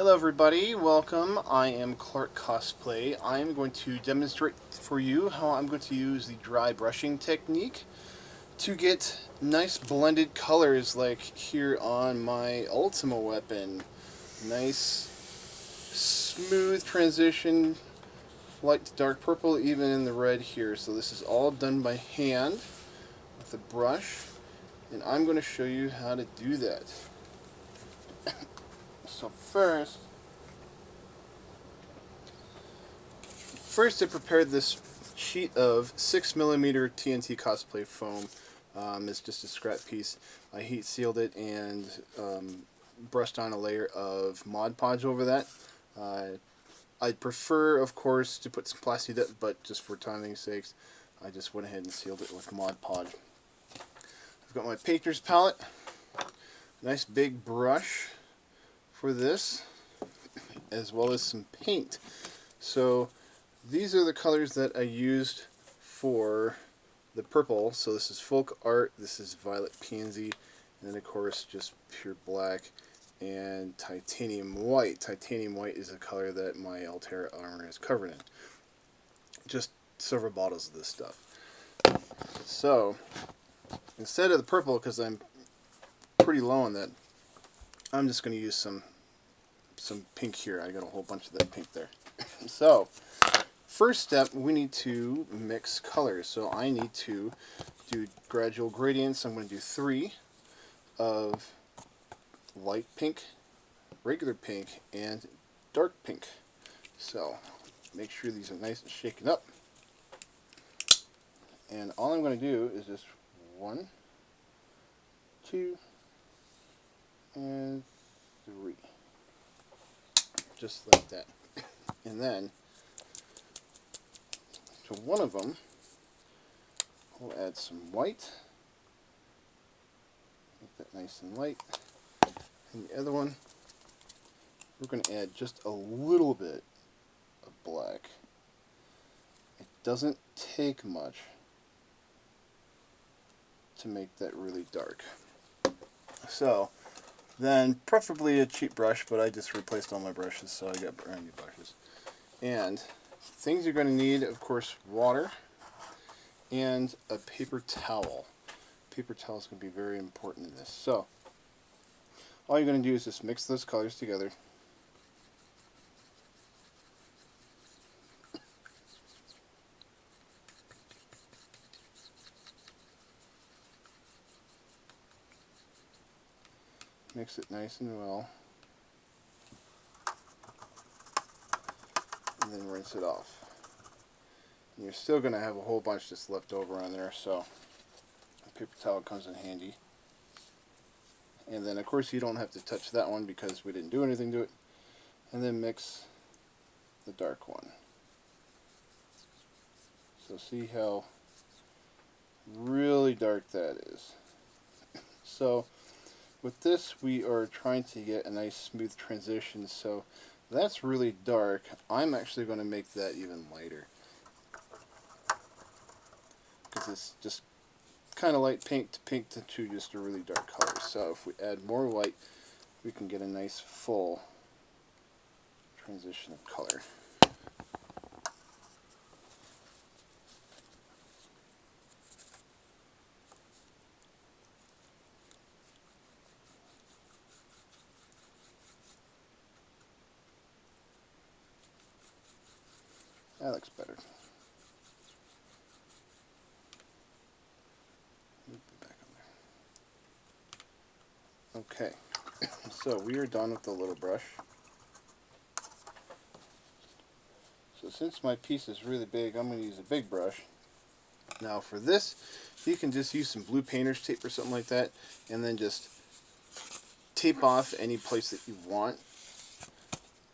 Hello everybody, welcome. I am Clarke Cosplay. I'm going to demonstrate for you how I'm going to use the dry brushing technique to get nice blended colors like here on my Ultima weapon. Nice smooth transition, light to dark purple, even in the red here. So this is all done by hand with a brush, and I'm going to show you how to do that. So First I prepared this sheet of 6mm TNT cosplay foam. It's just a scrap piece. I heat sealed it and brushed on a layer of Mod Podge over that. I'd prefer, of course, to put some plasti dip, but just for timing's sakes, I just went ahead and sealed it with Mod Podge. I've got my painter's palette, nice big brush for this, as well as some paint. So these are the colors that I used for the purple. So this is Folk Art, this is Violet Pansy, and then of course just pure black and titanium white. Titanium white is a color that my Altera armor is covered in. Just several bottles of this stuff. So instead of the purple, because I'm pretty low on that, I'm just going to use some pink here. I got a whole bunch of that pink there. So first step, we need to mix colors. So I need to do gradual gradients. I'm going to do 3 of light pink, regular pink, and dark pink. So make sure these are nice and shaken up. And all I'm going to do is just 1, 2, and 3. Just like that. And then to one of them, we'll add some white. Make that nice and light. And the other one, we're going to add just a little bit of black. It doesn't take much to make that really dark. So then preferably a cheap brush, but I just replaced all my brushes, so I got brand new brushes. And things you're going to need, of course, water and a paper towel. Paper towel is going to be very important in this. So all you're going to do is just mix those colors together. Mix it nice and well. And then rinse it off. And you're still going to have a whole bunch just left over on there, so a paper towel comes in handy. And then of course you don't have to touch that one because we didn't do anything to it. And then mix the dark one. So see how really dark that is. So with this we are trying to get a nice smooth transition. So that's really dark. I'm actually going to make that even lighter, because it's just kind of light pink to just a really dark color. So if we add more white, we can get a nice full transition of color. That looks better. Back on there. Okay, so we are done with the little brush. So since my piece is really big, I'm going to use a big brush. Now for this, you can just use some blue painter's tape or something like that, and then just tape off any place that you want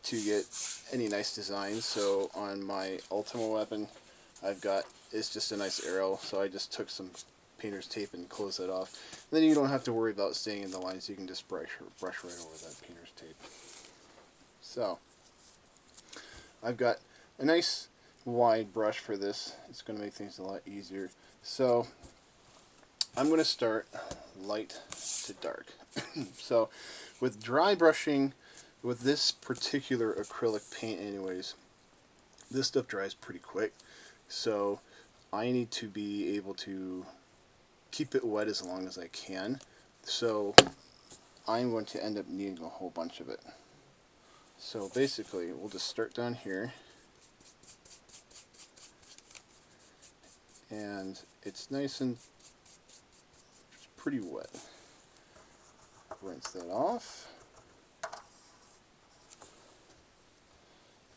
to get any nice designs. So on my Ultima weapon, it's just a nice arrow, so I just took some painter's tape and closed that off. And then you don't have to worry about staying in the lines. You can just brush right over that painter's tape. So I've got a nice wide brush for this. It's going to make things a lot easier. So I'm going to start light to dark. So with dry brushing, with this particular acrylic paint anyways, this stuff dries pretty quick, so I need to be able to keep it wet as long as I can, so I'm going to end up needing a whole bunch of it. So basically we'll just start down here, and it's nice and pretty wet. Rinse that off,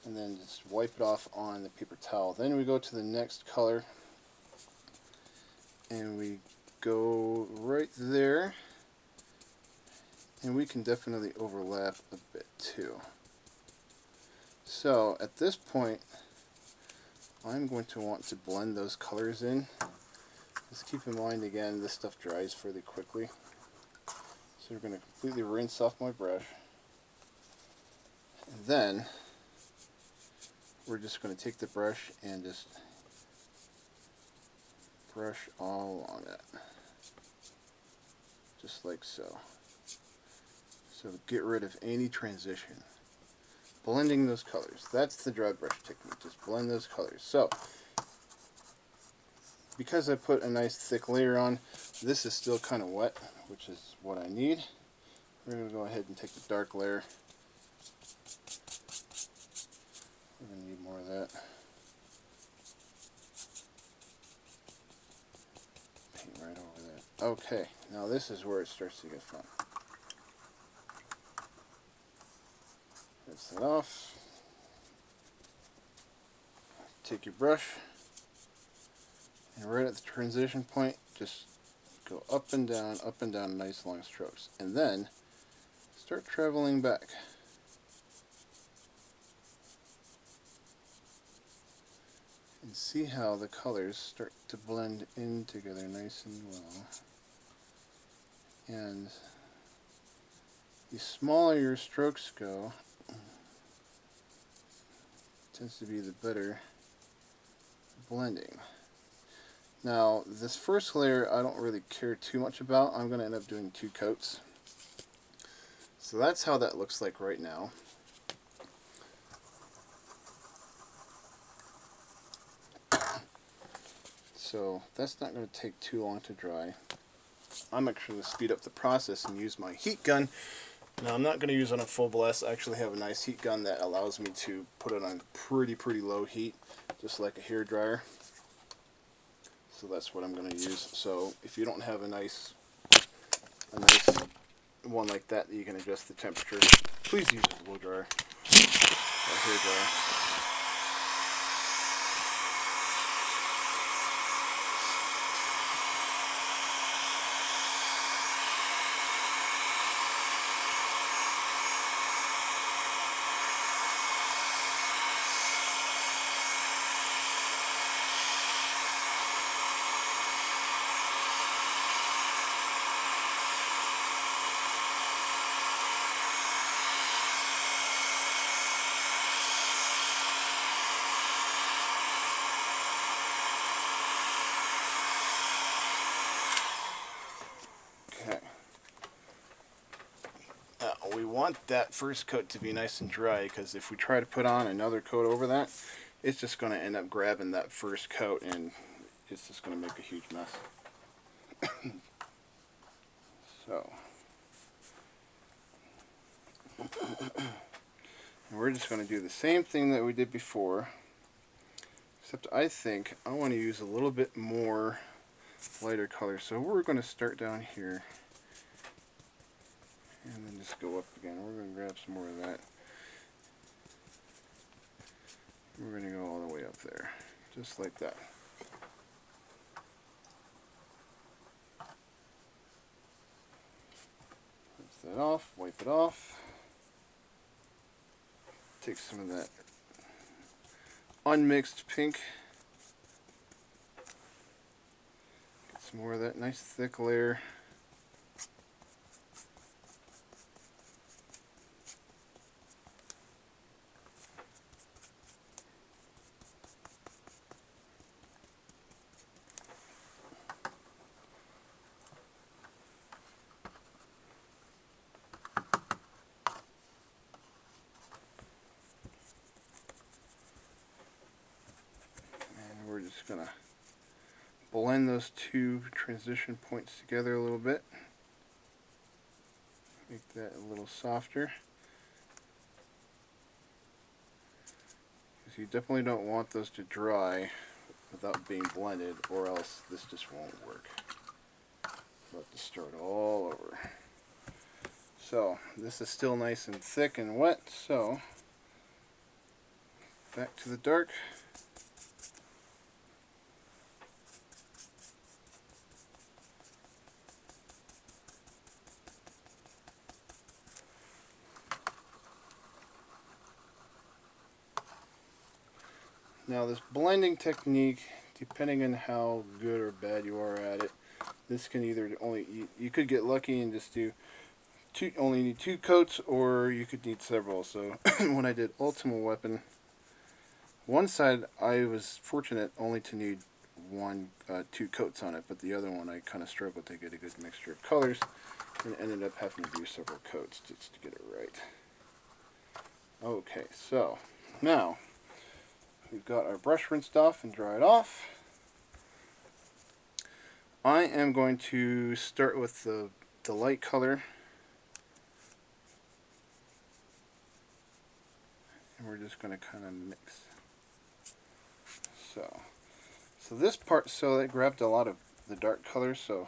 and then just wipe it off on the paper towel. Then we go to the next color, and we go right there, and we can definitely overlap a bit too. So at this point I'm going to want to blend those colors in. Just keep in mind again, this stuff dries fairly quickly. So we're going to completely rinse off my brush, and then we're just going to take the brush and just brush all along it, just like so. So get rid of any transition. Blending those colors. That's the dry brush technique. Just blend those colors. So, because I put a nice thick layer on, this is still kind of wet, which is what I need. We're going to go ahead and take the dark layer. We're going to need more of that. Paint right over that. Okay, now this is where it starts to get fun. Rinse that off. Take your brush, and right at the transition point, just go up and down, nice long strokes. And then start traveling back. And see how the colors start to blend in together nice and well. And the smaller your strokes go, tends to be the better blending. Now, this first layer I don't really care too much about. I'm going to end up doing 2 coats. So that's how that looks like right now. So that's not going to take too long to dry. I'm actually going to speed up the process and use my heat gun. Now, I'm not going to use it on a full blast. I actually have a nice heat gun that allows me to put it on pretty low heat, just like a hair dryer. So that's what I'm going to use. So if you don't have a nice one like that you can adjust the temperature, please use a blow dryer or a hair dryer. We want that first coat to be nice and dry, because if we try to put on another coat over that, it's just going to end up grabbing that first coat and it's just going to make a huge mess. So, and we're just going to do the same thing that we did before, except I think I want to use a little bit more lighter color. So we're going to start down here and then just go up again. We're going to grab some more of that. We're going to go all the way up there, just like that. Rinse that off, wipe it off. Take some of that unmixed pink. Get some more of that nice thick layer. Just going to blend those two transition points together a little bit. Make that a little softer. Because you definitely don't want those to dry without being blended, or else this just won't work. We'll have to start all over. So this is still nice and thick and wet, so back to the dark. Now this blending technique, depending on how good or bad you are at it, this can either you could get lucky and just do only need 2 coats, or you could need several. So when I did Ultimate Weapon, one side I was fortunate only to need 2 coats on it, but the other one I kind of struggled to get a good mixture of colors and ended up having to do several coats just to get it right. Okay, so now we've got our brush rinsed off and dried off. I am going to start with the light color, and we're just going to kind of mix. So this part, so that grabbed a lot of the dark color, so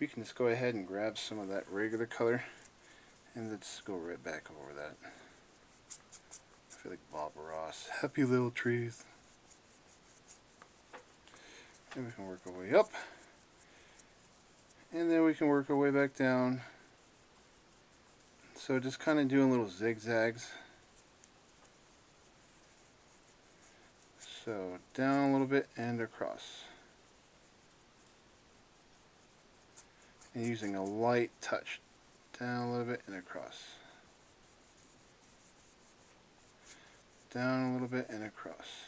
we can just go ahead and grab some of that regular color and let's go right back over that. I feel like Bob Ross. Happy little trees. And we can work our way up. And then we can work our way back down. So just kind of doing little zigzags. So down a little bit and across. And using a light touch. Down a little bit and across. Down a little bit and across.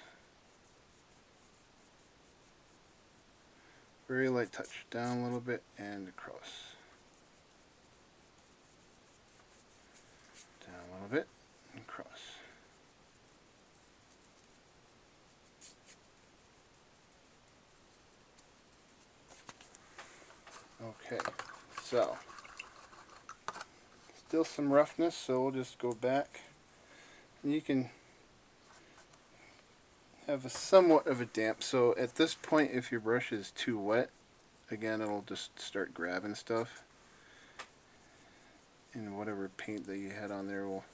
Very light touch. Down a little bit and across. Down a little bit and across. Okay, so still some roughness, so we'll just go back. And you can have a somewhat of a damp, so at this point if your brush is too wet, again it'll just start grabbing stuff, and whatever paint that you had on there will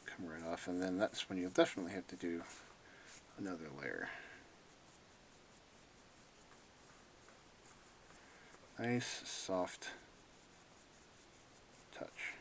come right off, and then that's when you'll definitely have to do another layer. Nice soft touch.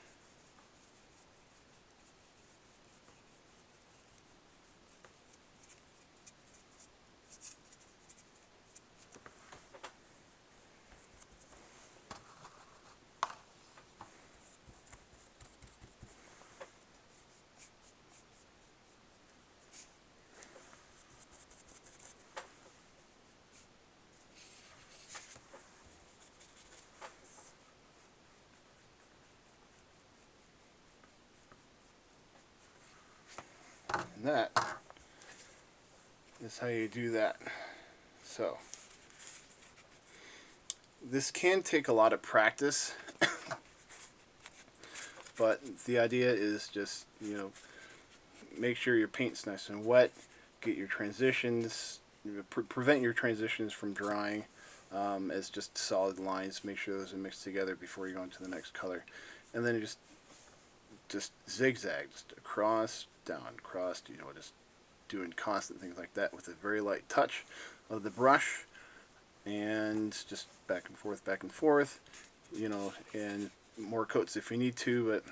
And that is how you do that. So this can take a lot of practice, but the idea is just, make sure your paint's nice and wet, get your transitions, prevent your transitions from drying as just solid lines. Make sure those are mixed together before you go into the next color, and then you just zigzag, just across, down, across, just doing constant things like that with a very light touch of the brush, and just back and forth, and more coats if you need to, but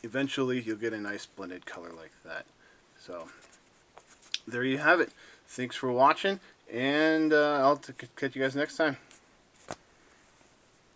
eventually you'll get a nice blended color like that. So there you have it. Thanks for watching, and I'll catch you guys next time.